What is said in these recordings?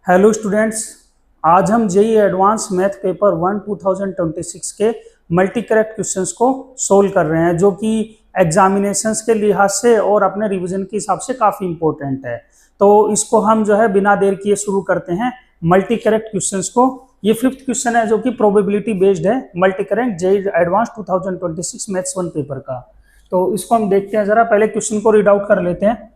Hello students, आज हम JEE advance math paper 1 2026 के मल्टी करेक्ट क्वेश्चंस को सोल्व कर रहे हैं, जो कि एग्जामिनेशंस के लिहाज से और अपने रिवीजन के हिसाब से काफ़ी इंपॉर्टेंट है। तो इसको हम जो है बिना देर किए शुरू करते हैं मल्टी करेक्ट क्वेश्चंस को। ये फिफ्थ क्वेश्चन है जो कि प्रोबेबिलिटी बेस्ड है, multi correct JEE advance 2026 maths 1 paper का। तो इसको हम देखते हैं, जरा पहले क्वेश्चन को रीड आउट कर लेते हैं।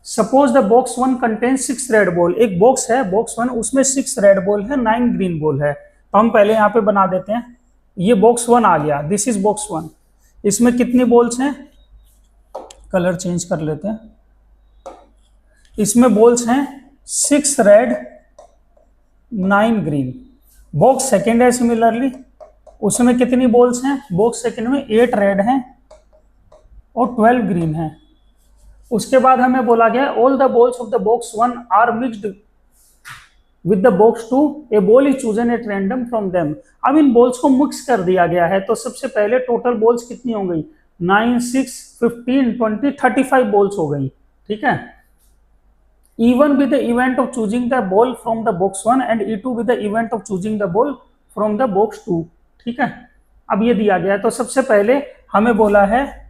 Suppose the box 1 contain 6 red ball. एक बॉक्स है, बॉक्स 1, उसमें 6 रेड बॉल है, 9 ग्रीन बॉल है। तो हम पहले यहाँ पे बना देते हैं। ये बॉक्स 1 आ गया, दिस इज बॉक्स 1। इसमें कितनी बॉल्स हैं, कलर चेंज कर लेते हैं। इसमें बॉल्स हैं 6 रेड 9 ग्रीन। बॉक्स सेकेंड है, सिमिलरली उसमें कितनी बॉल्स हैं, बॉक्स सेकेंड में 8 रेड हैं और 12 ग्रीन है। उसके बाद हमें बोला गया all the balls of the box 1 are mixed with the box 2, a ball is chosen at random from them. अब इन बॉल्स को मिक्स कर दिया गया है। तो सबसे पहले टोटल बॉल्स कितनी हो गई, 9, 6, 15, 20, 35 बॉल्स हो गई। ठीक है। E1 with the event of choosing the ball from the box 1 and E2 with the event of choosing the ball from the box 2। ठीक है। अब ये दिया गया है, तो सबसे पहले हमें बोला है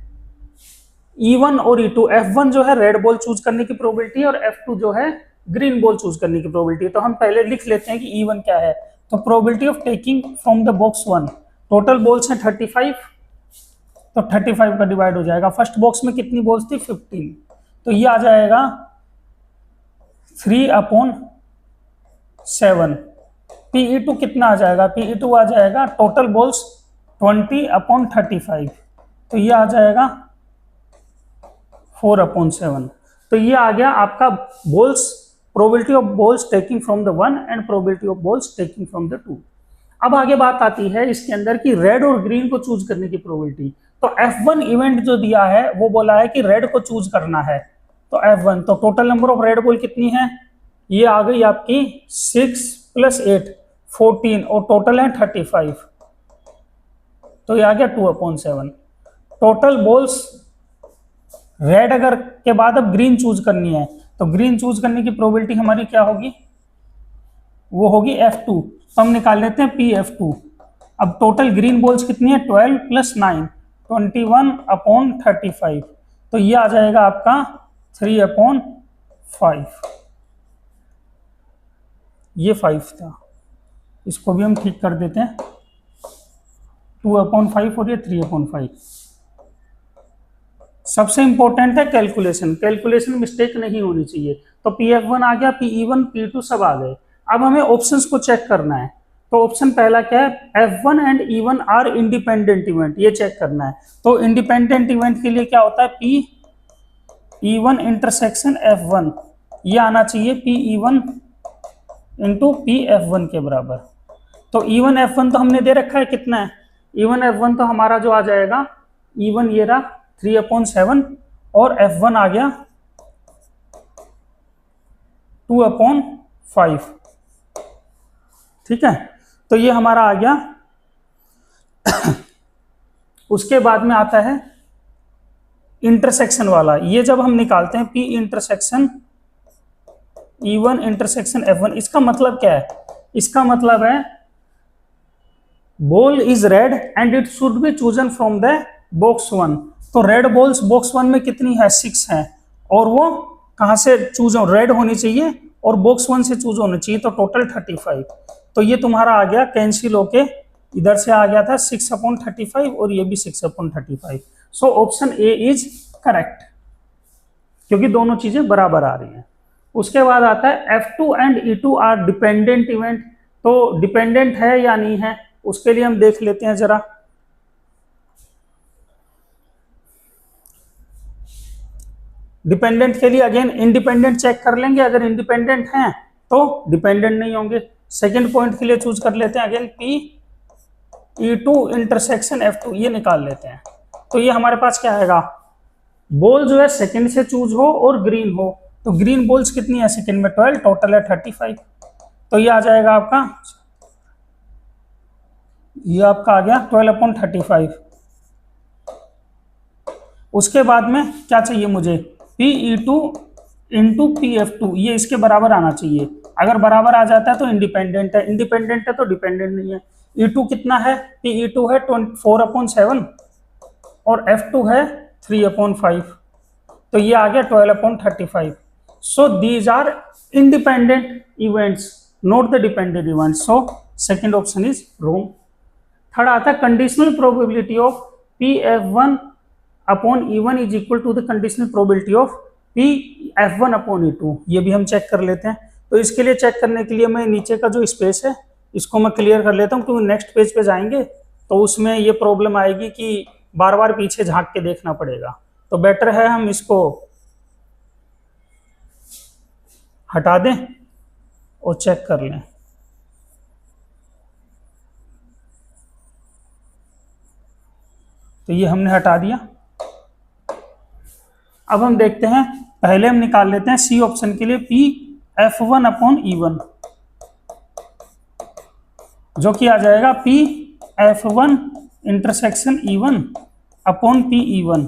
E1 और E2, F1 जो है रेड बॉल चूज करने की प्रोबेबिलिटी और F2 जो है ग्रीन बॉल चूज करने की प्रोबेबिलिटी। तो हम पहले लिख लेते हैं कि E1 क्या है। तो probability of taking from the box 1, total balls हैं 35, तो 35 का डिवाइड हो जाएगा। फर्स्ट बॉक्स में कितनी बॉल्स थी, 15, तो ये आ जाएगा 3/7। PE2 कितना आ जाएगा, PE2 आ जाएगा टोटल बॉल्स 20/35, तो ये आ जाएगा 4/7। तो ये आ गया आपका balls, probability of balls taking from the 1 and probability of balls taking from the 2। अब आगे बात आती है इसके अंदर की रेड और ग्रीन को चूज करने की प्रोबेबिलिटी। तो F1 इवेंट जो दिया है वो बोला है कि रेड को चूज करना है। तो F1, तो total number of red ball कितनी है, ये आ गई आपकी 6 + 8 14 और टोटल है 35, तो ये आ गया 2/7। टोटल बॉल्स रेड अगर के बाद अब ग्रीन चूज करनी है, तो ग्रीन चूज करने की प्रोबेबिलिटी हमारी क्या होगी, वो होगी F2। तो हम निकाल लेते हैं PF2। अब टोटल ग्रीन बॉल्स कितनी है, 12 + 9 21/35, तो ये आ जाएगा आपका 3/5। ये 5 था, इसको भी हम ठीक कर देते हैं, 2/5 और ये 3/5। सबसे इंपॉर्टेंट है कैलकुलेशन, कैलकुलेशन मिस्टेक नहीं होनी चाहिए। तो PF1 आ गया, PE1 PE2 सब आ गए। अब हमें ऑप्शंस को चेक करना है। तो ऑप्शन पहला क्या है, F1 and E1 are independent event, ये चेक करना है। तो इंडिपेंडेंट इवेंट के लिए क्या होता है, PE1 इंटरसेक्शन F1, ये आना चाहिए PE1 इंटू PF1 के बराबर। तो E1 F1 तो हमने दे रखा है, कितना है E1 F1, तो हमारा जो आ जाएगा E1 ये रहा 3/7 और F1 आ गया 2/5। ठीक है, तो ये हमारा आ गया। उसके बाद में आता है इंटरसेक्शन वाला। ये जब हम निकालते हैं P intersection E1 intersection F1, इसका मतलब क्या है, इसका मतलब है ball is red and it should be chosen from the box 1। तो रेड बॉल्स बॉक्स 1 में कितनी है, 6 है, और वो कहां से चूज हो, रेड होनी चाहिए और बॉक्स 1 से चूज होनी चाहिए, तो टोटल 35। तो ये तुम्हारा आ गया कैंसिल होके, इधर से आ गया था 6/35 और ये भी 6/35। So option A is correct, क्योंकि दोनों चीजें बराबर आ रही हैं। उसके बाद आता है F2 and E2 are dependent event. तो डिपेंडेंट है या नहीं है, उसके लिए हम देख लेते हैं जरा। डिपेंडेंट के लिए अगेन इंडिपेंडेंट चेक कर लेंगे, अगर इंडिपेंडेंट हैं तो डिपेंडेंट नहीं होंगे। सेकंड पॉइंट के लिए चूज कर लेते हैं अगेन PE2 इंटरसेक्शन F2, ये निकाल लेते हैं। तो ये हमारे पास क्या आएगा, बॉल जो है सेकंड से चूज हो और ग्रीन हो। तो ग्रीन बॉल्स कितनी है सेकंड में, 12, टोटल है 35, तो ये आ जाएगा आपका, ये आपका आ गया 12/35। उसके बाद में क्या चाहिए मुझे, PE2 into P F two, ये इसके बराबर आना चाहिए। अगर बराबर आ जाता है तो इंडिपेंडेंट है, इंडिपेंडेंट है तो डिपेंडेंट नहीं है। ई टू कितना है, पी ई टू है 4/7 और एफ टू है 3/5, तो ये आ गया 12/35। So these are independent events, not the dependent events, so second option is wrong. Third आता है conditional probability of P F one upon E one is equal to the conditional probability of P F one upon E two. ये भी हम check कर लेते हैं। तो इसके लिए चेक करने के लिए मैं नीचे का जो स्पेस है इसको मैं क्लियर कर लेता हूँ, क्योंकि नेक्स्ट पेज पे जाएंगे तो उसमें ये प्रॉब्लम आएगी कि बार बार पीछे झांक के देखना पड़ेगा। तो बेटर है हम इसको हटा दें और चेक कर लें। तो ये हमने हटा दिया। अब हम देखते हैं, पहले हम निकाल लेते हैं सी ऑप्शन के लिए P F one upon E one, जो कि आ जाएगा P F one intersection E one upon P E one.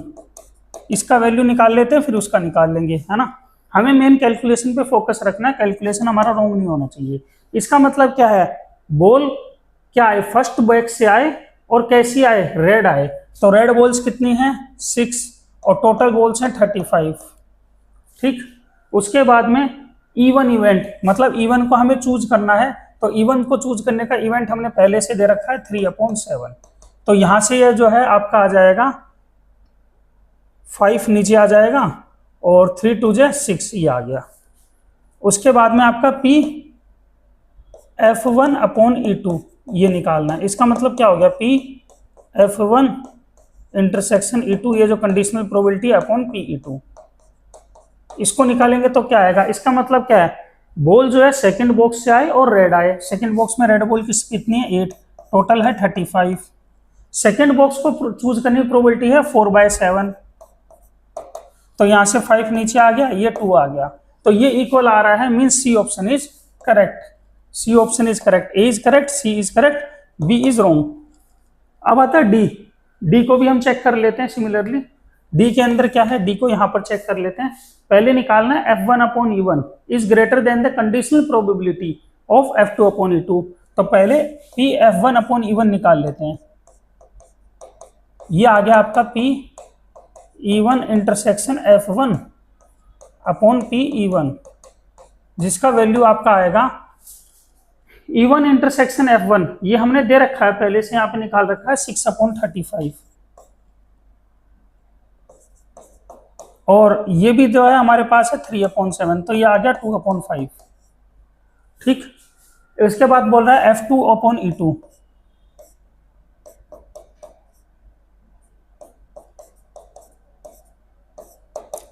इसका वैल्यू निकाल लेते हैं, फिर उसका निकाल लेंगे, है ना। हमें मेन कैलकुलेशन पे फोकस रखना है, कैलकुलेशन हमारा रॉन्ग नहीं होना चाहिए। इसका मतलब क्या है, बॉल क्या आए, फर्स्ट बैक से आए और कैसी आए, रेड आए। तो रेड बॉल्स कितनी हैं, 6 और टोटल बॉल्स हैं 35। ठीक, उसके बाद में इवन इवेंट, मतलब इवन को हमें चूज करना है। तो इवन को चूज करने का इवेंट हमने पहले से दे रखा है 3/7। तो यहां से ये जो है आपका आ जाएगा 5 नीचे आ जाएगा और 3 2 6 ये आ गया। उसके बाद में आपका P F one upon E two ये निकालना है। इसका मतलब क्या हो गया, P F one intersection E two, ये जो conditional probability upon P E two, इसको निकालेंगे तो क्या आएगा। इसका मतलब क्या है, बॉल जो है सेकंड बॉक्स से आए और रेड आए। सेकंड बॉक्स में रेड बॉल कितनी है, 8, टोटल है 35। सेकंड बॉक्स को चूज करने की प्रोबेबिलिटी है 4/7, तो यहां से 5 नीचे आ गया, ये 2 आ गया। तो ये इक्वल आ रहा है, means C option is correct. C option is correct, A is correct, C is correct, B is wrong. अब आता है डी। डी को भी हम चेक कर लेते हैं सिमिलरली। डी के अंदर क्या है, डी को यहां पर चेक कर लेते हैं। पहले निकालना है F1 upon E1 is greater than the conditional probability of F2 upon E2। तो पहले P F1 अपॉन E1 निकाल लेते हैं। ये आ गया आपका P E1 intersection F1 upon P E1, जिसका वैल्यू आपका आएगा E1 इंटरसेक्शन F1, ये हमने दे रखा है पहले से, यहाँ पे निकाल रखा है 6/35। और ये भी जो है हमारे पास है 3/7, तो ये आ गया 2/5। ठीक, इसके बाद बोल रहा है F2 अपॉन E2।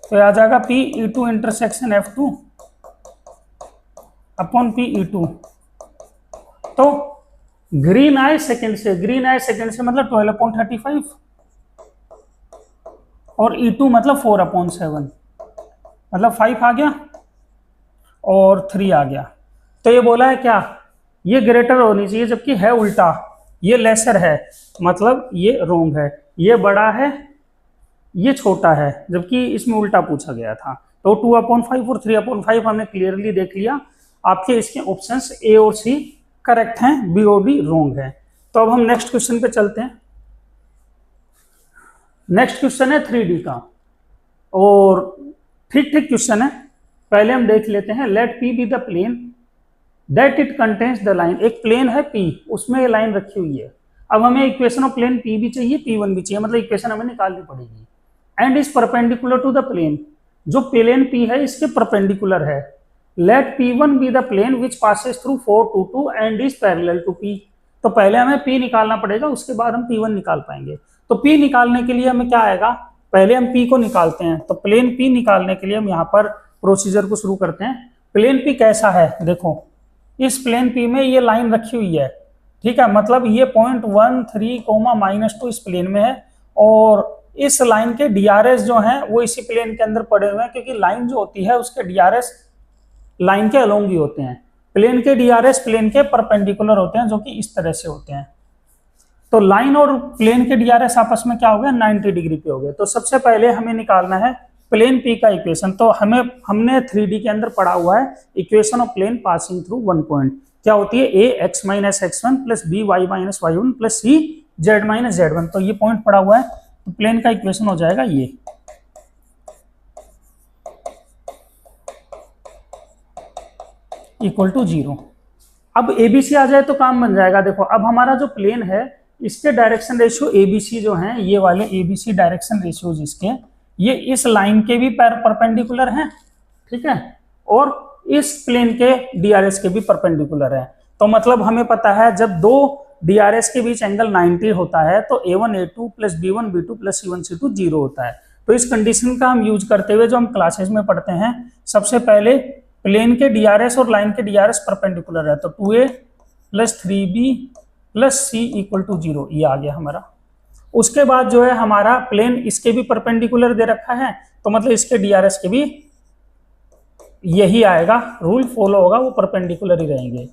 तो आ जाएगा P E2 intersection F2 upon P E2। तो ग्रीन आए सेकंड से, ग्रीन आए सेकंड से मतलब 12/35 और E2 मतलब 4/7, मतलब 5 आ गया और 3 आ गया। तो ये बोला है क्या, ये ग्रेटर होनी चाहिए, जबकि है उल्टा, ये लेसर है, मतलब ये रोंग है। ये बड़ा है, ये छोटा है, जबकि इसमें उल्टा पूछा गया था। तो 2/5 और 3/5 हमने क्लियरली देख लिया। आपके इसके ऑप्शंस ए और सी करेक्ट हैं, बी और डी रोंग है। तो अब हम नेक्स्ट क्वेश्चन पे चलते हैं। नेक्स्ट क्वेश्चन है 3D का, और ठीक ठीक क्वेश्चन है। पहले हम देख लेते हैं, let P be the plane that it contains the line. एक प्लेन है P, उसमें ये लाइन रखी हुई है। अब हमें इक्वेशन ऑफ प्लेन P भी चाहिए, P1 भी चाहिए, मतलब इक्वेशन हमें निकालनी पड़ेगी। And is perpendicular to the plane, जो प्लेन P है इसके परपेंडिकुलर है। Let P1 be the plane which passes through 4 2 2 and is parallel to P। तो पहले हमें P निकालना पड़ेगा, उसके बाद हम P1 निकाल पाएंगे। तो P निकालने के लिए हमें क्या आएगा, पहले हम P को निकालते हैं। तो प्लेन P निकालने के लिए हम यहाँ पर प्रोसीजर को शुरू करते हैं। प्लेन P कैसा है, देखो इस प्लेन P में ये लाइन रखी हुई है, ठीक है, मतलब ये पॉइंट 1 3, -2 इस प्लेन में है, और इस लाइन के DRS जो हैं वो इसी प्लेन के अंदर पड़े हुए हैं, क्योंकि लाइन जो होती है उसके DRS लाइन के अलोंग ही होते हैं। प्लेन के DRS प्लेन के परपेंडिकुलर होते हैं, जो कि इस तरह से होते हैं। तो लाइन और प्लेन के DRS आपस में क्या हो गया, 90 डिग्री पे हो गए। तो सबसे पहले हमें निकालना है प्लेन पी का इक्वेशन। तो हमने 3D के अंदर पढ़ा हुआ है equation of plane passing through one point, क्या होती है, A X minus x1 plus B Y minus Y one plus C Z minus z1। तो ये पॉइंट पड़ा हुआ है, तो प्लेन का इक्वेशन हो जाएगा ये। Equal to 0। अब एबीसी आ जाए तो काम बन जाएगा। देखो अब हमारा जो प्लेन है इसके डायरेक्शन रेशियो एबीसी जो हैं, ये वाले एबीसी डायरेक्शन रेशियो जिसके, ये इस लाइन के भी परपेंडिकुलर हैं, ठीक है, और इस प्लेन के डीआरएस के भी परपेंडिकुलर है। तो मतलब हमें पता है जब दो डीआरएस के बीच एंगल 90 होता है तो a1 a2 plus b1 b2 plus c1 c2 0 होता है। तो इस कंडीशन का हम यूज करते हुए जो हम क्लासेस में पढ़ते हैं, सबसे पहले प्लेन के डीआरएस और लाइन के डीआरएस परपेंडिकुलर है, तो 2a plus 3b plus c equal to 0, ये आ गया हमारा। उसके बाद जो है हमारा प्लेन इसके भी परपेंडिकुलर दे रखा है, तो मतलब इसके डीआरएस के भी यही आएगा, रूल फॉलो होगा, वो परपेंडिकुलर ही रहेंगे,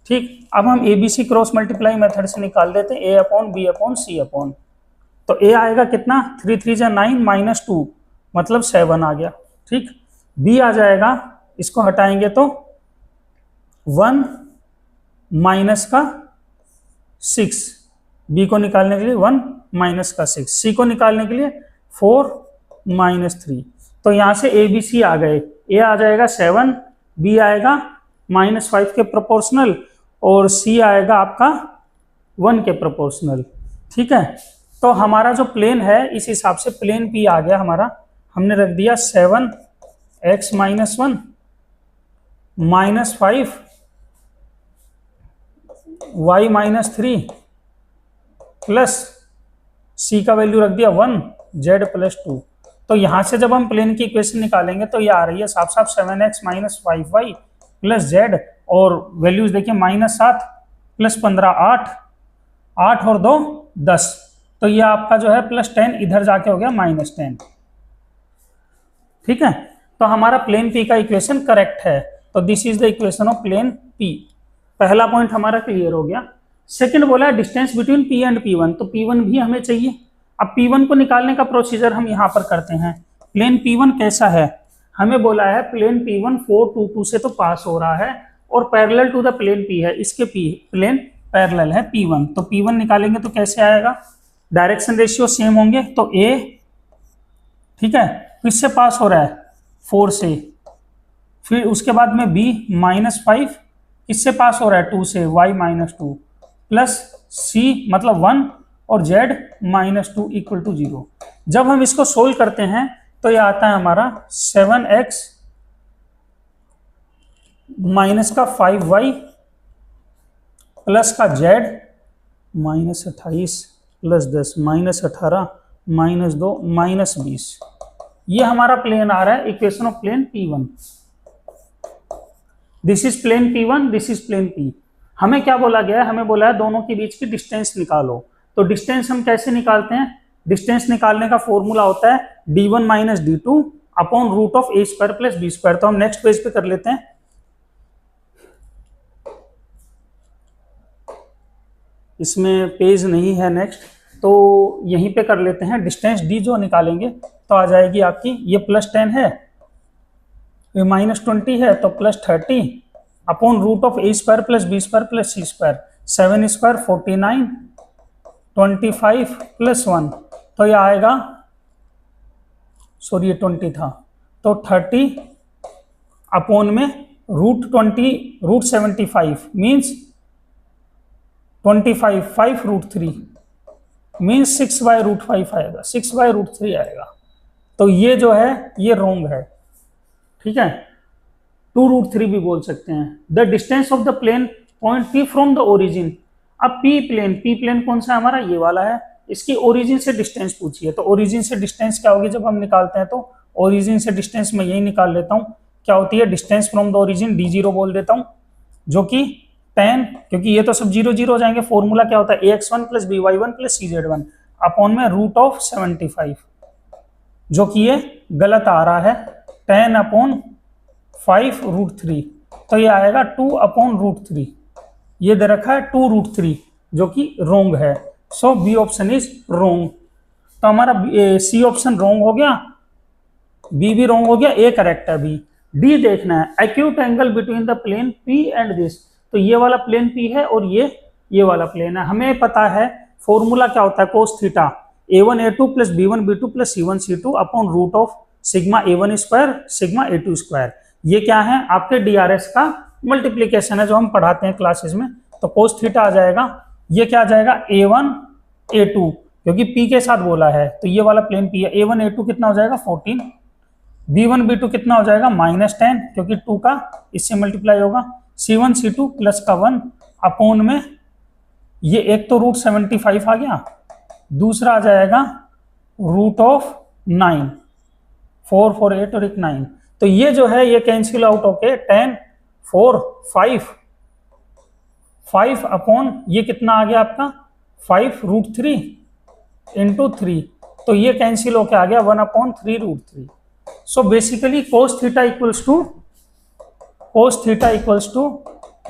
ठीक। अब हम एबीसी क्रॉस मल्टीप्लाई मेथड से निकाल देते हैं, ए अपॉन बी अपॉन सी अपॉन, तो ए आएगा कितना, 3 3 जा 9 माइनस 2 मतलब 7 आ गया, ठीक। बी आ जाएगा, इसको हटाएंगे तो 1 माइनस का 6, बी को निकालने के लिए 1 माइनस का 6, सी को निकालने के लिए 4 माइनस 3। तो यहाँ से ए बी सी आ गए, ए आ जाएगा 7, बी आएगा -5 के प्रोपोर्शनल और सी आएगा आपका 1 के प्रोपोर्शनल, ठीक है। तो हमारा जो प्लेन है इस हिसाब से प्लेन पी आ गया हमारा, हमने रख दिया 7x minus 1 -5 y minus 3 plus C का वैल्यू रख दिया 1 z प्लस 2। तो यहां से जब हम प्लेन की इक्वेशन निकालेंगे तो ये आ रही है साफ साफ 7x minus 5y plus z, और वैल्यूज देखिए -7 प्लस 15 8 और 2 10, तो ये आपका जो है +10 इधर जाके हो गया -10, ठीक है। तो हमारा प्लेन पी का इक्वेशन करेक्ट है, तो this is the equation of plane P. पहला पॉइंट हमारा क्लियर हो गया। सेकंड बोला है distance between P and P1, तो P1 भी हमें चाहिए। अब P1 को निकालने का प्रोसीजर हम यहाँ पर करते हैं। प्लेन P1 कैसा है, हमें बोला है प्लेन P1 4 2 2 से तो पास हो रहा है और parallel to the plane P है, इसके प्लेन पैरेलल है P1। तो P1 निकालेंगे तो कैसे आएगा, डायरेक्शन रेशियो सेम होंगे, तो A, ठीक है, किससे पास हो रहा है 4 से, फिर उसके बाद में B -5 किससे पास हो रहा है 2 से, y -2 प्लस C मतलब 1 और Z -2 इक्वल टू 0। जब हम इसको सोल्व करते हैं तो यह आता है हमारा 7x माइनस का 5y प्लस का Z -28 प्लस 10 -18 -2 -20। ये हमारा प्लेन आ रहा है, equation of plane P1। This is plane P1, this is plane P। हमें क्या बोला गया है, हमें बोला है दोनों के बीच की डिस्टेंस निकालो। तो डिस्टेंस हम कैसे निकालते हैं, डिस्टेंस निकालने का फॉर्मूला होता है d1 minus d2 upon root of a square plus b square. तो हम नेक्स्ट पेज पे कर लेते हैं, इसमें पेज नहीं है नेक्स्ट, तो यहीं पे कर लेते हैं। डिस्टेंस d जो निकालेंगे तो आ जाएगी आपकी, ये +10 है, ये -20 है, तो +30 upon root of a square plus b square plus c square, 7 square 49 25 plus 1, तो ये आएगा, सॉरी ये 20 था, तो 30 अपॉन में रूट 75 मीन्स 25 5 रूट 3 मीन्स 6/√5 आएगा, 6/√3 आएगा। तो ये जो है ये रोंग है, ठीक है, 2√3 भी बोल सकते हैं। The distance of the plane point P from the origin. अब P प्लेन कौन सा हमारा, ये वाला है, इसकी ओरिजिन से डिस्टेंस पूछिए। तो ओरिजिन से डिस्टेंस क्या होगी जब हम निकालते हैं, तो ओरिजिन से डिस्टेंस मैं यही निकाल लेता हूँ, क्या होती है distance from the origin, d0 बोल देता हूँ, जो कि 10, क्योंकि ये तो सब 0 0 हो जाएंगे। फॉर्मूला क्या होता है ax1 plus by1 plus cz1 upon में रूट ऑफ 75, जो कि ये गलत आ रहा है, 10 अपॉन 5√3, तो ये आएगा 2/√3, ये दे रखा है 2√3 जो कि रोंग है। सो बी ऑप्शन इज रोंग। तो हमारा सी ऑप्शन रोंग हो गया, बी भी रॉन्ग हो गया, ए करेक्ट है बी। डी देखना है, acute angle between the plane P and this, तो ये वाला प्लेन पी है और ये वाला प्लेन है। हमें पता है फॉर्मूला क्या होता है, cos theta a1 a2 plus b1 b2 plus c1 c2 upon root of sigma a1 square sigma a2 square. ये क्या है, आपके डीआरएस का मल्टीप्लीकेशन है जो हम पढ़ाते हैं क्लासेस में। तो कोस थीटा आ जाएगा, ये क्या आ जाएगा a1 a2, क्योंकि p के साथ बोला है तो ये वाला प्लेन p है। a1 a2 कितना हो जाएगा 14, b1 b2 कितना हो जाएगा -10, क्योंकि 2 का इससे मल्टीप्लाई होगा, c1 c2 प्लस का 1 अपॉन में ये एक तो रूट 75 आ गया, दूसरा आ जाएगा रूट ऑफ 9, 4 4 8 और 1 9। तो ये जो है ये कैंसिल आउट होके 10 4 5 अपॉन ये कितना आ गया आपका 5 रूट 3 इंटू 3, तो ये कैंसिल होके आ गया 1/3 root 3। So basically cos theta equals to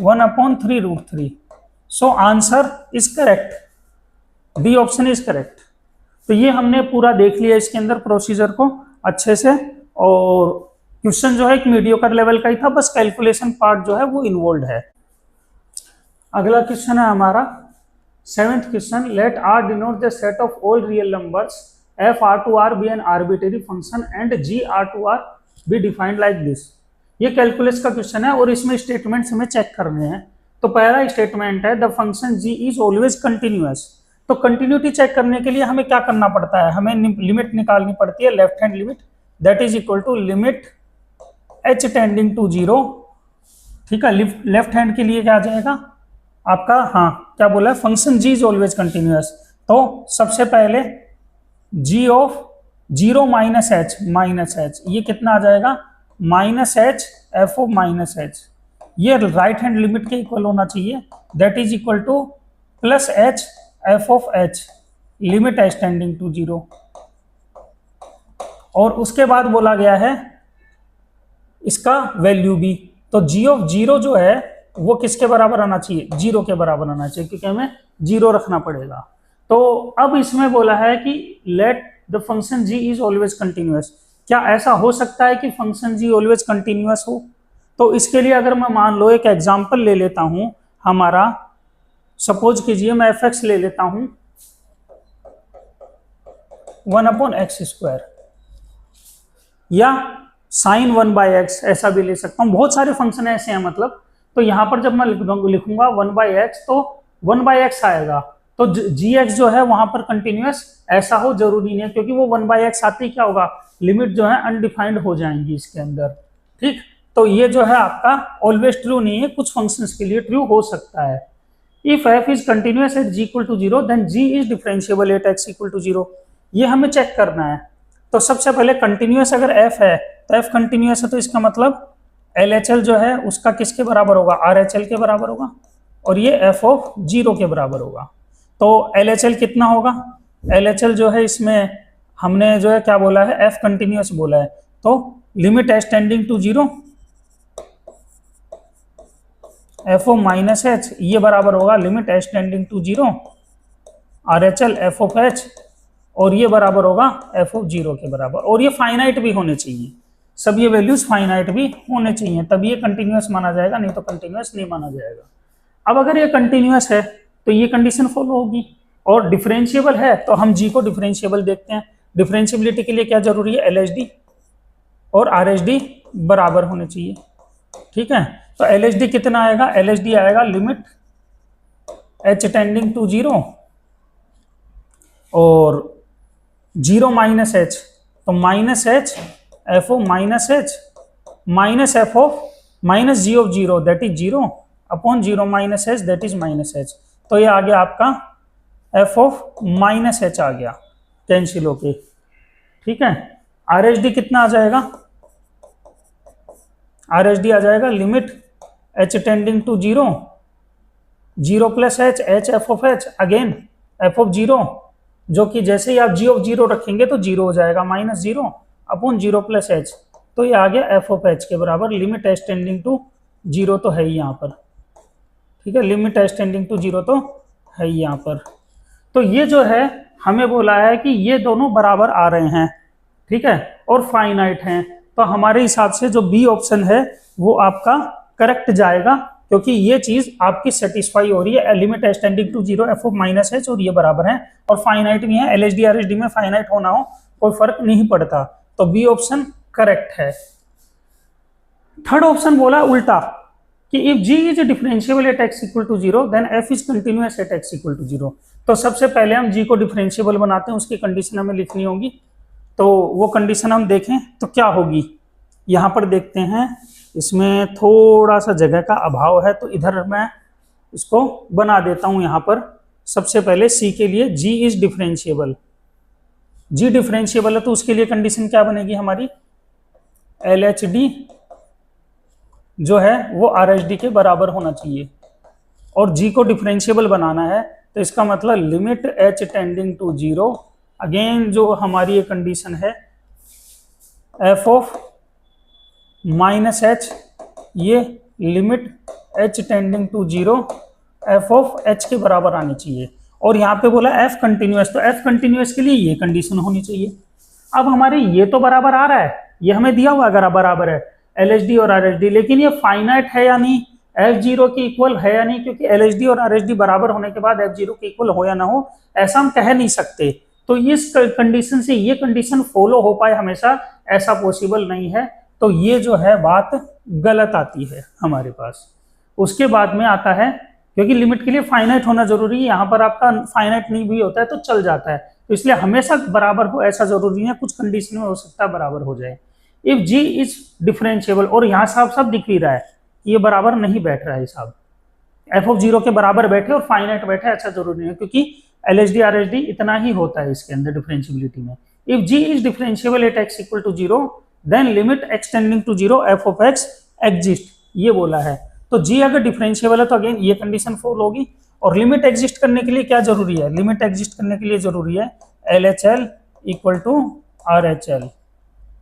1/3 root 3। So answer is correct, D option is correct. तो ये हमने पूरा देख लिया इसके अंदर प्रोसीजर को अच्छे से, और क्वेश्चन जो है एक मीडियोकर लेवल का ही था, बस कैलकुलेशन पार्ट जो है वो इन्वॉल्व है। अगला क्वेश्चन है हमारा 7th question, let R denote the set of all real numbers f r to r be an arbitrary function and g r to r be defined like this। ये calculus का question है और इसमें statements हमें check करने हैं। तो पहला स्टेटमेंट है the function g is always continuous. तो कंटिन्यूटी चेक करने के लिए हमें क्या करना पड़ता है, हमें लिमिट निकालनी पड़ती है, left hand limit, that is equal to limit h tending to 0। ठीक है, लेफ्ट हैंड के लिए क्या आ जाएगा आपका, हाँ क्या बोला है, function g is always continuous. तो सबसे पहले g ऑफ 0 -h ये कितना आ जाएगा -h f ऑफ -h, ये राइट हैंड लिमिट के इक्वल होना चाहिए, that is equal to plus h f of h limit h tending to 0। और उसके बाद बोला गया है इसका वैल्यू भी, तो g ऑफ 0 जो है वो किसके बराबर आना चाहिए, 0 के बराबर आना चाहिए, क्योंकि हमें 0 रखना पड़ेगा। तो अब इसमें बोला है कि let the function g is always continuous. क्या ऐसा हो सकता है कि फंक्शन g ऑलवेज कंटिन्यूअस हो? तो इसके लिए अगर मैं मान लो एक एग्जांपल ले लेता हूं हमारा, सपोज कीजिए मैं fx ले लेता हूं 1/x², या sin 1/x ऐसा भी ले सकता हूं। बहुत सारे फंक्शन ऐसे हैं मतलब। तो यहां पर जब मैं लिखूंगा 1/x तो 1/x आएगा, तो gx जो है वहां पर कंटिन्यूअस ऐसा हो जरूरी नहीं है, क्योंकि वो 1/x आते ही क्या होगा, लिमिट जो है अनडिफाइंड हो जाएंगी इसके अंदर। ठीक, तो ये जो है आपका ऑलवेज ट्रू नहीं है, कुछ फंक्शंस के लिए ट्रू हो सकता है। If f is continuous at g equal to 0 then g is differentiable at x equal to 0। ये हमें चेक करना है। तो सबसे पहले कंटिन्यूअस अगर f है तो f कंटिन्यूअस है, तो इसका मतलब LHL जो है उसका किसके बराबर होगा, RHL के बराबर होगा, और ये f ऑफ 0 के बराबर होगा। तो LHL कितना होगा, LHL जो है इसमें हमने जो है क्या बोला है, f कंटिन्यूअस बोला है, तो limit h tending to 0 f of -h ये बराबर होगा limit h tending to 0 RHL f of h, और ये बराबर होगा f ऑफ 0 के बराबर। और ये फाइनाइट भी होने चाहिए, सब ये वैल्यूज फाइनाइट भी होने चाहिए, तब ये कंटिन्यूअस माना जाएगा, नहीं तो कंटिन्यूअस नहीं माना जाएगा। अब अगर ये कंटिन्यूअस है तो ये कंडीशन फॉलो होगी, और डिफरेंशिएबल है तो हम g को डिफरेंशिएबल देखते हैं। डिफरेंशिएबिलिटी के लिए क्या जरूरी है, LHD और RHD बराबर होने चाहिए। ठीक है, तो LHD कितना आएगा, LHD आएगा लिमिट h टेंडिंग टू 0 और 0 -h, तो -h f of -h minus f of -g of 0 that is 0 upon 0 -h that is -h। तो ये आ गया आपका f ऑफ -h आ गया कैंसिल होके। ठीक है, RHD कितना आ जाएगा, RHD आ जाएगा limit h tending to 0 plus h f of h again f of 0, जो कि जैसे ही आप g ऑफ 0 रखेंगे तो 0 हो जाएगा, -0 अपॉन 0 प्लस h, तो ये आ गया f ऑफ h के बराबर। लिमिट h टेंडिंग टू 0 तो है ही यहाँ पर। ठीक है, लिमिट h टेंडिंग टू 0 तो है ही यहाँ पर। तो ये जो है हमें बोला है कि ये दोनों बराबर आ रहे हैं। ठीक है, और फाइनाइट हैं। तो हमारे हिसाब से जो बी ऑप्शन है वो आपका करेक्ट जाएगा, क्योंकि ये चीज आपकी सेटिस्फाई हो रही है। Limit h tending to zero f of minus h, और ये बराबर है, और फाइनाइट भी है। एलएचडी आरएचडी में फाइनाइट होना हो कोई फर्क नहीं पड़ता, तो बी ऑप्शन करेक्ट है। थर्ड ऑप्शन बोला उल्टा कि if g is differentiable at x equal to zero then f is continuous at x equal to zero. तो सबसे पहले हम g को डिफरेंशिएबल बनाते हैं, उसकी कंडीशन हमें लिखनी होगी। तो वो कंडीशन हम देखें तो क्या होगी, यहाँ पर देखते हैं, इसमें थोड़ा सा जगह का अभाव है, तो इधर मैं इसको बना देता हूँ। यहाँ पर सबसे पहले c के लिए g is differentiable, g differentiable है तो उसके लिए कंडीशन क्या बनेगी हमारी, LHD जो है वो RHD के बराबर होना चाहिए, और g को डिफरेंशिएबल बनाना है तो इसका मतलब limit h tending to zero, again जो हमारी ये कंडीशन है f ऑफ माइनस h, ये limit h tending to zero f of h के बराबर आनी चाहिए। और यहाँ पे बोला f कंटिन्यूअस, तो f कंटिन्यूअस के लिए ये कंडीशन होनी चाहिए। अब हमारे ये तो बराबर आ रहा है, ये हमें दिया हुआ अगर बराबर है LHD और RHD, लेकिन ये फाइनाइट है या नहीं, F0 के इक्वल है या नहीं, क्योंकि LHD और RHD बराबर होने के बाद F0 के इक्वल हो या ना हो ऐसा हम कह नहीं सकते। तो इस कंडीशन से ये कंडीशन फॉलो हो पाए हमेशा, ऐसा पॉसिबल नहीं है। तो ये जो है बात गलत आती है हमारे पास। उसके बाद में आता है, क्योंकि लिमिट के लिए फाइनाइट होना जरूरी है, यहाँ पर आपका फाइनाइट नहीं भी होता है तो चल जाता है, तो इसलिए हमेशा बराबर हो ऐसा जरूरी है, कुछ कंडीशन में हो सकता है बराबर हो जाए। इफ g इज डिफरेंशिएबल, और यहाँ साफ साफ दिख भी रहा है कि ये बराबर नहीं बैठ रहा है हिसाब, f ऑफ जीरो के बराबर बैठे और फाइनाइट बैठे ऐसा जरूरी है, क्योंकि LHD RHD इतना ही होता है इसके अंदर डिफरेंशिएबिलिटी में। If g is differentiable at x equal to zero then limit x tending to zero f of x exist, ये बोला है। तो g अगर डिफरेंशिएबल है तो अगेन ये कंडीशन फॉलो होगी। और लिमिट एग्जिस्ट करने के लिए क्या जरूरी है, लिमिट एग्जिस्ट करने के लिए जरूरी है LHL इक्वल टू RHL,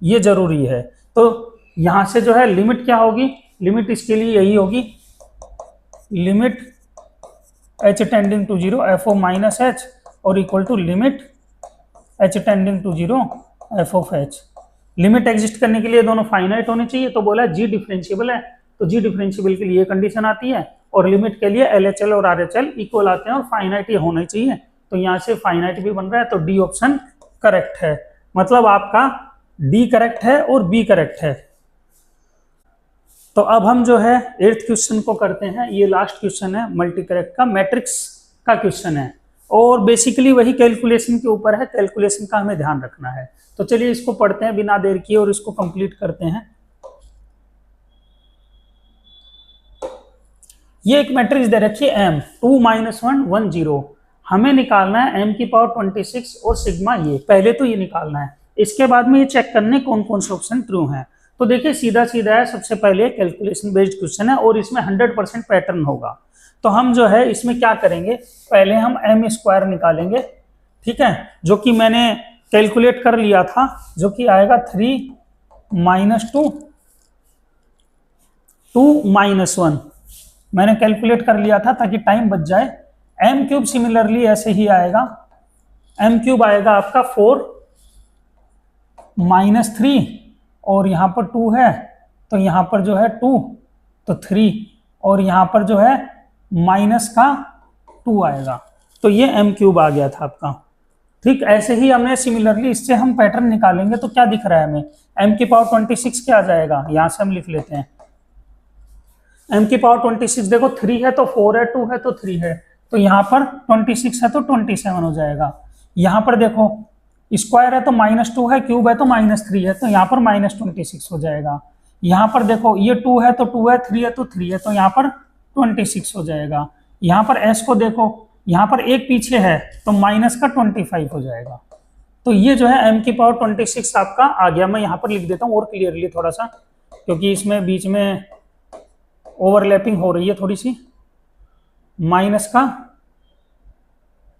ये जरूरी है। तो यहां से जो है लिमिट क्या होगी, लिमिट इसके लिए यही होगी, limit h tending to zero f of minus h और equal to limit h tending to zero f of h। Limit exist करने के लिए दोनों फाइनाइट होने चाहिए, तो बोला g डिफरेंशिएबल है, तो g डिफरेंशिएबल के लिए कंडीशन आती है, और लिमिट के लिए LHL और RHL इक्वल आते हैं, और फाइनाइट ये होना चाहिए। तो यहाँ से फाइनाइट भी बन रहा है, तो डी ऑप्शन करेक्ट है। मतलब आपका डी करेक्ट है और बी करेक्ट है। तो अब हम जो है 8th क्वेश्चन को करते हैं। ये लास्ट क्वेश्चन है मल्टी करेक्ट का, मैट्रिक्स का क्वेश्चन है, और बेसिकली वही कैलकुलेशन के ऊपर है, कैलकुलेशन का हमें ध्यान रखना है। तो चलिए इसको पढ़ते हैं बिना देर किए और इसको कंप्लीट करते हैं। ये एक मैट्रिक्स दे रखी है m 2 -1 1 0, हमें निकालना है m की पावर 26 और सिग्मा, ये पहले तो ये निकालना है। इसके बाद में ये चेक करने कौन कौन से ऑप्शन ट्रू हैं। तो देखिए सीधा सीधा है, सबसे पहले कैलकुलेशन बेस्ड क्वेश्चन है और इसमें 100% पैटर्न होगा। तो हम जो है इसमें क्या करेंगे, पहले हम m स्क्वायर निकालेंगे, ठीक है, जो कि मैंने कैलकुलेट कर लिया था, जो कि आएगा 3 - 2 2 - 1, मैंने कैलकुलेट कर लिया था ताकि टाइम बच जाए। m क्यूब सिमिलरली ऐसे ही आएगा, m क्यूब आएगा आपका 4 -3, और यहाँ पर 2 है तो यहाँ पर जो है 2 तो 3, और यहाँ पर जो है माइनस का 2 आएगा, तो ये m क्यूब आ गया था आपका। ठीक, ऐसे ही हमने सिमिलरली इससे हम पैटर्न निकालेंगे। तो क्या दिख रहा है हमें, m की पावर 26 क्या आ जाएगा, यहाँ से हम लिख लेते हैं m की पावर 26, देखो 3 है तो 4 है, 2 है तो 3 है, तो यहाँ पर 26 है तो 27 हो जाएगा। यहाँ पर देखो स्क्वायर है तो -2 है, क्यूब है तो -3 है, तो यहाँ पर -26 हो जाएगा। यहाँ पर देखो ये 2 है तो 2 है, 3 है तो 3 है, तो यहाँ पर 26 हो जाएगा। यहाँ पर s को देखो, यहाँ पर एक पीछे है तो -25 हो जाएगा। तो ये जो है m की पावर 26 आपका आ गया। मैं यहाँ पर लिख देता हूँ और क्लियरली थोड़ा सा, क्योंकि इसमें बीच में ओवरलैपिंग हो रही है थोड़ी सी। माइनस का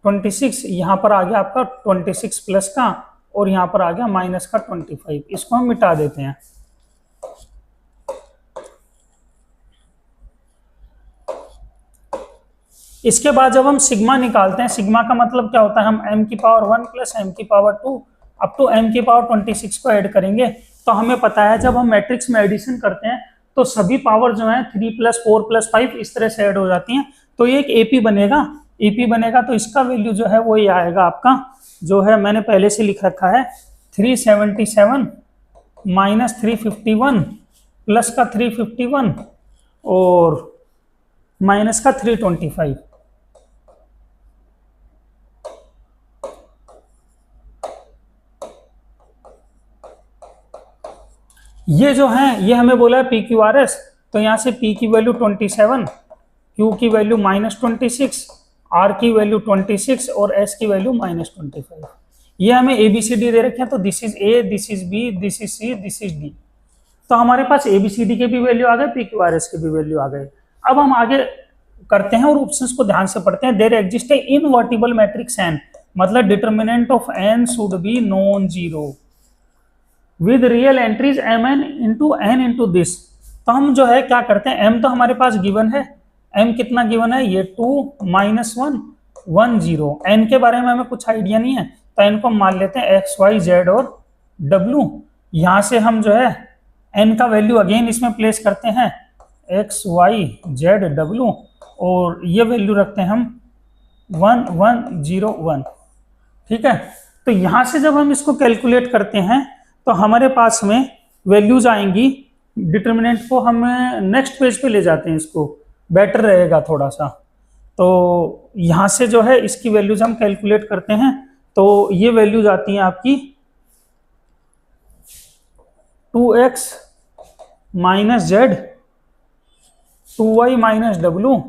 26, यहाँ पर आ गया आपका 26 प्लस का, और यहाँ पर आ गया माइनस का 25। इसको हम मिटा देते हैं। इसके बाद जब हम सिग्मा निकालते हैं, सिग्मा का मतलब क्या होता है, हम m की पावर 1 प्लस m की पावर 2 अप टू m की पावर 26 को ऐड करेंगे तो हमें पता है जब हम मैट्रिक्स में एडिशन करते हैं तो सभी पावर जो है 3 + 4 + 5 इस तरह से ऐड हो जाती हैं, तो ये एक एपी बनेगा। एपी बनेगा तो इसका वैल्यू जो है वो ये आएगा आपका, जो है मैंने पहले से लिख रखा है 377 - 351 प्लस का 351 और माइनस का 325। ये जो है ये हमें बोला है PQRS, तो यहाँ से P की वैल्यू 27, Q की वैल्यू -26, R की वैल्यू 26 और S की वैल्यू -25। ये हमें ABCD दे रखे हैं, तो this is A, this is B, this is C, this is D। तो हमारे पास ABCD के भी वैल्यू आ गए, PQRS के भी वैल्यू आ गए। अब हम आगे करते हैं और ऑप्शंस को ध्यान से पढ़ते हैं। There exist a invertible matrix n, मतलब determinant of n should be non zero with real entries mn into n into this. तो हम जो है क्या करते हैं, m तो हमारे पास गिवन है, m कितना गिवन है, ये 2 - 1 1 0। n के बारे में हमें कुछ आइडिया नहीं है, तो n को मान लेते हैं x y z और w। यहाँ से हम जो है n का वैल्यू अगेन इसमें प्लेस करते हैं x y z w, और ये वैल्यू रखते हैं हम 1 1 0 1। ठीक है, तो यहाँ से जब हम इसको कैलकुलेट करते हैं तो हमारे पास में वैल्यूज आएंगी। डिटर्मिनेंट को हम नेक्स्ट पेज पे ले जाते हैं, इसको बेटर रहेगा थोड़ा सा। तो यहाँ से जो है इसकी वैल्यूज हम कैलकुलेट करते हैं, तो ये वैल्यूज आती हैं आपकी 2x - z 2y - w,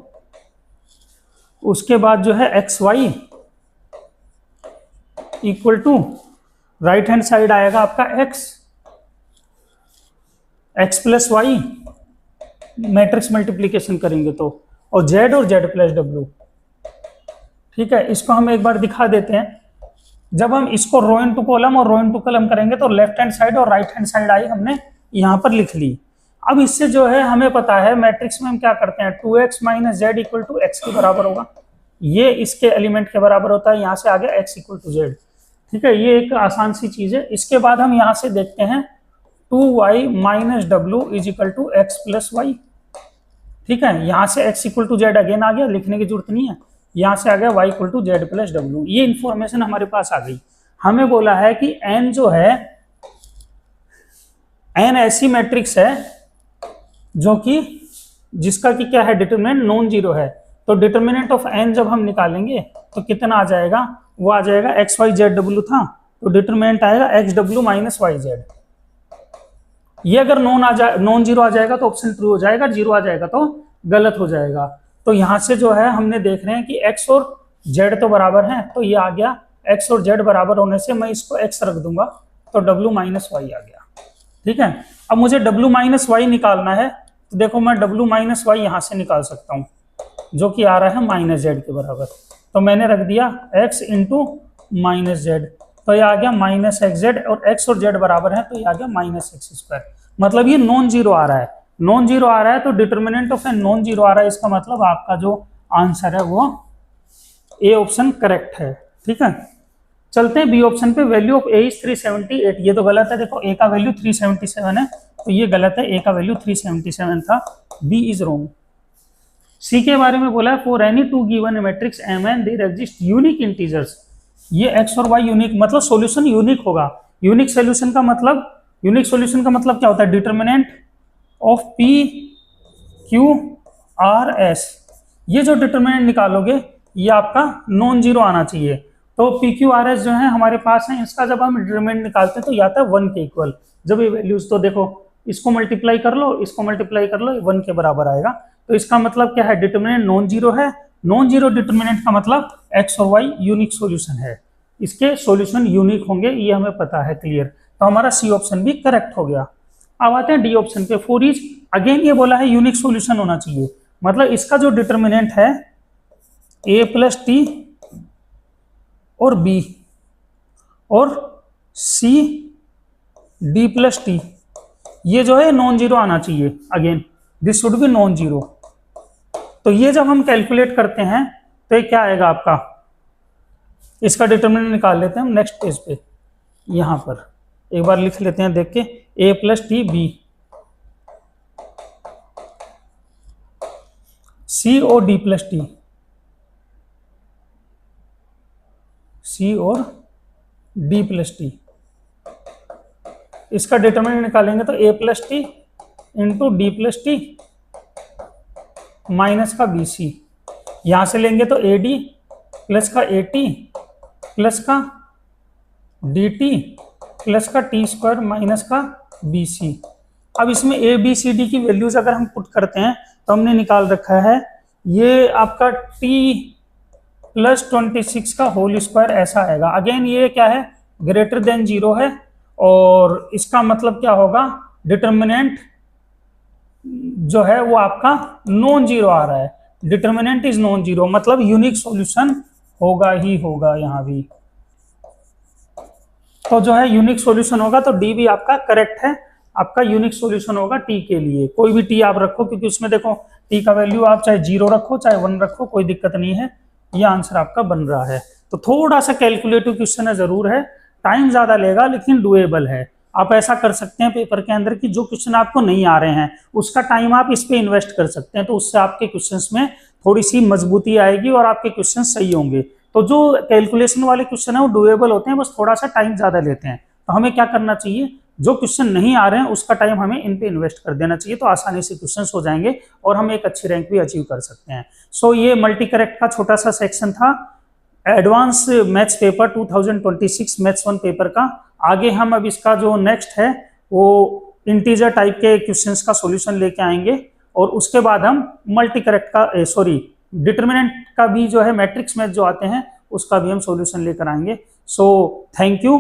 उसके बाद जो है xy equal to right hand side आएगा आपका x + y, मैट्रिक्स मल्टीप्लीकेशन करेंगे तो, और z और z + w। ठीक है, इसको हम एक बार दिखा देते हैं। जब हम इसको रो इनटू कॉलम और रो इनटू कॉलम करेंगे तो लेफ्ट हैंड साइड और राइट हैंड साइड आई हमने यहाँ पर लिख ली। अब इससे जो है हमें पता है मैट्रिक्स में हम क्या करते हैं, 2x - z equal to x के बराबर होगा, ये इसके एलिमेंट के बराबर होता है। यहाँ से आ गया x इक्वल टू z। ठीक है, ये एक आसान सी चीज है। इसके बाद हम यहाँ से देखते हैं 2y - w is equal to x + y। ठीक है, यहाँ से x equal to z again आ गया, लिखने की जरूरत नहीं है। यहाँ से आ गया y equal to z + w। ये इंफॉर्मेशन हमारे पास आ गई। हमें बोला है कि n जो है, n ऐसी मैट्रिक्स है जो कि जिसका कि क्या है, डिटरमिनेंट नॉन जीरो है। तो डिटरमिनेंट ऑफ n जब हम निकालेंगे तो कितना आ जाएगा, वो आ जाएगा x y z w था, तो डिटरमिनेंट आएगा x w - y z। ये अगर नॉन जीरो आ जाएगा तो ऑप्शन ट्रू हो जाएगा, जीरो आ जाएगा तो गलत हो जाएगा। तो यहाँ से जो है हमने देख रहे हैं कि x और z तो बराबर हैं, तो ये आ गया x और z बराबर होने से मैं इसको x रख दूंगा, तो w - y आ गया। ठीक है, अब मुझे w - y निकालना है, तो देखो मैं w - y यहाँ से निकाल सकता हूँ, जो कि आ रहा है -z के बराबर। तो मैंने रख दिया x इंटू -z, तो ये आ गया -xz, और x और z बराबर है तो ये आ गया -x²। मतलब ये नॉन जीरो आ रहा है, नॉन जीरो आ रहा है तो determinant of n non zero आ रहा है। इसका मतलब आपका जो आंसर है वो ए ऑप्शन करेक्ट है। ठीक है, चलते हैं बी ऑप्शन पे। वैल्यू ऑफ ए इज 378, ये तो गलत है। देखो ए का वैल्यू 377 है, तो ये गलत है, ए का वैल्यू 377 था, बी इज रॉन्ग। सी के बारे में बोला है for any two given matrix M N there exist unique integers. ये एक्स और वाई यूनिक, मतलब सॉल्यूशन यूनिक होगा। यूनिक सॉल्यूशन का मतलब, यूनिक सॉल्यूशन का मतलब क्या होता है, determinant of P Q R S. ये जो डिटरमिनेंट निकालोगे ये आपका नॉन जीरो आना चाहिए। तो पी क्यू आर एस जो है हमारे पास है, इसका जब हम डिटरमिनेंट निकालते हैं तो ये आता है 1 के इक्वल। जब ये वैल्यूज, तो देखो इसको मल्टीप्लाई कर लो, इसको मल्टीप्लाई कर लो, 1 के बराबर आएगा। तो इसका मतलब क्या है, डिटरमिनेंट नॉन जीरो है। नॉन जीरो डिटरमिनेंट का मतलब एक्स और वाई यूनिक सॉल्यूशन है, इसके सॉल्यूशन यूनिक होंगे, ये हमें पता है, क्लियर। तो हमारा सी ऑप्शन भी करेक्ट हो गया। अब आते हैं डी ऑप्शन पे। फॉर ईच, अगेन ये बोला है यूनिक सॉल्यूशन होना चाहिए, मतलब इसका जो डिटरमिनेंट है a प्लस टी और b और c d प्लस टी, ये जो है नॉन जीरो आना चाहिए। Again this should be non zero. तो ये जब हम कैलकुलेट करते हैं तो ये क्या आएगा आपका, इसका डिटरमिनेंट निकाल लेते हैं हम नेक्स्ट पेज पे। यहां पर एक बार लिख लेते हैं देख के, a प्लस टी बी, सी और डी प्लस टी, सी और डी प्लस टी। इसका डिटरमिनेंट निकालेंगे तो a plus T into D plus T minus का बी सी। यहां से लेंगे तो ए डी प्लस का ए टी प्लस का डी टी प्लस का टी स्क्वायर माइनस का बी सी। अब इसमें ए बी सी डी की वैल्यूज अगर हम पुट करते हैं तो हमने निकाल रखा है ये आपका t प्लस 26 का होल स्क्वायर ऐसा आएगा। अगेन ये क्या है, ग्रेटर देन 0 है, और इसका मतलब क्या होगा, डिटर्मिनेंट जो है वो आपका नॉन जीरो आ रहा है। डिटर्मिनेंट इज नॉन जीरो, मतलब यूनिक सॉल्यूशन होगा ही होगा यहाँ भी। तो जो है यूनिक सॉल्यूशन होगा, तो डी भी आपका करेक्ट है, आपका यूनिक सॉल्यूशन होगा टी के लिए। कोई भी टी आप रखो, क्योंकि उसमें देखो टी का वैल्यू आप चाहे 0 रखो चाहे 1 रखो, कोई दिक्कत नहीं है, ये आंसर आपका बन रहा है। तो थोड़ा सा कैलकुलेटिव क्वेश्चन है जरूर है, टाइम ज्यादा लेगा लेकिन डुएबल है। आप ऐसा कर सकते हैं पेपर के अंदर कि जो क्वेश्चन आपको नहीं आ रहे हैं उसका टाइम आप इस पे इन्वेस्ट कर सकते हैं, तो उससे आपके क्वेश्चंस में थोड़ी सी मजबूती आएगी और आपके क्वेश्चन सही होंगे। तो जो कैलकुलेशन वाले क्वेश्चन है वो डुएबल होते हैं, बस थोड़ा सा टाइम ज्यादा लेते हैं। तो हमें क्या करना चाहिए, जो क्वेश्चन नहीं आ रहे हैं उसका टाइम हमें इन पे इन्वेस्ट कर देना चाहिए, तो आसानी से क्वेश्चंस हो जाएंगे और हम एक अच्छी रैंक भी अचीव कर सकते हैं। सो ये मल्टी करेक्ट का छोटा सा सेक्शन था advance maths paper 2026 maths 1 paper का। आगे हम अब इसका जो नेक्स्ट है वो इंटीजर टाइप के क्वेश्चंस का सॉल्यूशन लेके आएंगे, और उसके बाद हम मल्टी करेक्ट का सॉरी डिटर्मिनेंट का भी जो है मैट्रिक्स मैथ जो आते हैं उसका भी हम सॉल्यूशन लेकर आएंगे। So thank you.